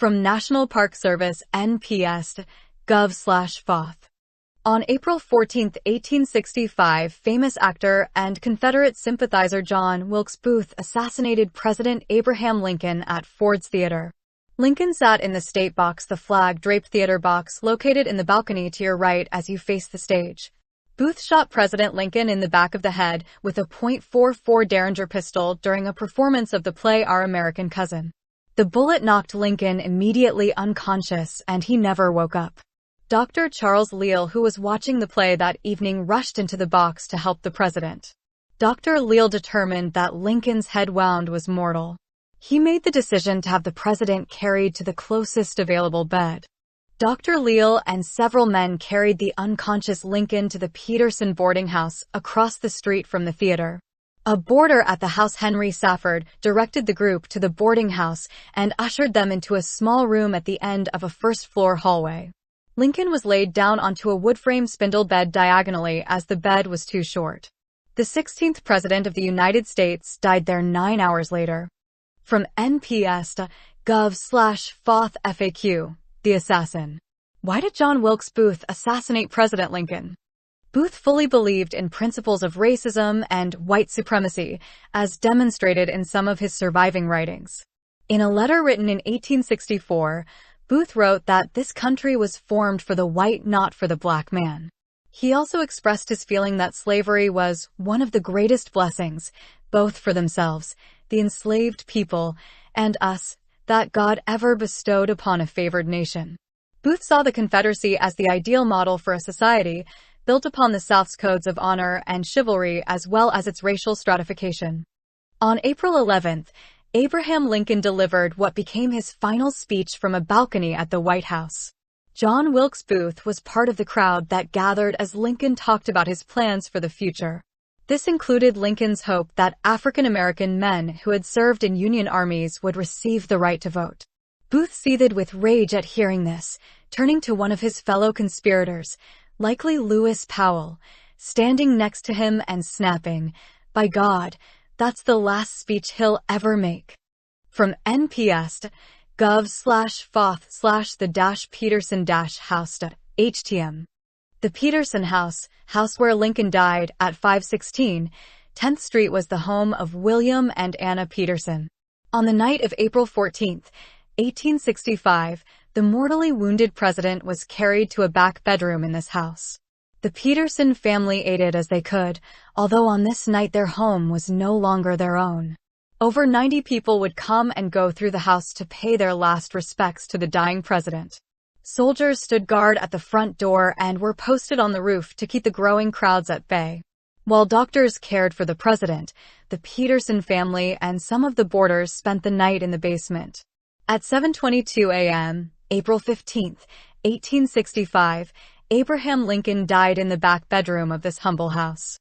From National Park Service NPS.gov/FOTH. On April 14, 1865, famous actor and Confederate sympathizer John Wilkes Booth assassinated President Abraham Lincoln at Ford's Theater. Lincoln sat in the state box, the flag-draped theater box located in the balcony to your right as you face the stage. Booth shot President Lincoln in the back of the head with a .44 Derringer pistol during a performance of the play Our American Cousin. The bullet knocked Lincoln immediately unconscious, and he never woke up. Dr. Charles Leal, who was watching the play that evening, rushed into the box to help the president. Dr. Leal determined that Lincoln's head wound was mortal. He made the decision to have the president carried to the closest available bed. Dr. Leal and several men carried the unconscious Lincoln to the Peterson boarding house across the street from the theater. A boarder at the house, Henry Safford, directed the group to the boarding house and ushered them into a small room at the end of a first-floor hallway. Lincoln was laid down onto a wood-frame spindle bed diagonally as the bed was too short. The 16th President of the United States died there 9 hours later. From NPS.gov/FOTH FAQ, The Assassin. Why did John Wilkes Booth assassinate President Lincoln? Booth fully believed in principles of racism and white supremacy, as demonstrated in some of his surviving writings. In a letter written in 1864, Booth wrote that this country was formed for the white, not for the black man. He also expressed his feeling that slavery was one of the greatest blessings, both for themselves, the enslaved people, and us, that God ever bestowed upon a favored nation. Booth saw the Confederacy as the ideal model for a society built upon the South's codes of honor and chivalry as well as its racial stratification. On April 11th, Abraham Lincoln delivered what became his final speech from a balcony at the White House. John Wilkes Booth was part of the crowd that gathered as Lincoln talked about his plans for the future. This included Lincoln's hope that African American men who had served in Union armies would receive the right to vote. Booth seethed with rage at hearing this, turning to one of his fellow conspirators, likely Lewis Powell, standing next to him and snapping, "By God, that's the last speech he'll ever make." From NPS.gov/FOTH/the-Peterson-House.htm. The Peterson House, house where Lincoln died at 516 10th Street, was the home of William and Anna Peterson. On the night of April 14, 1865, the mortally wounded president was carried to a back bedroom in this house. The Peterson family aided as they could, although on this night their home was no longer their own. Over 90 people would come and go through the house to pay their last respects to the dying president. Soldiers stood guard at the front door and were posted on the roof to keep the growing crowds at bay. While doctors cared for the president, the Peterson family and some of the boarders spent the night in the basement. At 7:22 a.m., April 15, 1865, Abraham Lincoln died in the back bedroom of this humble house.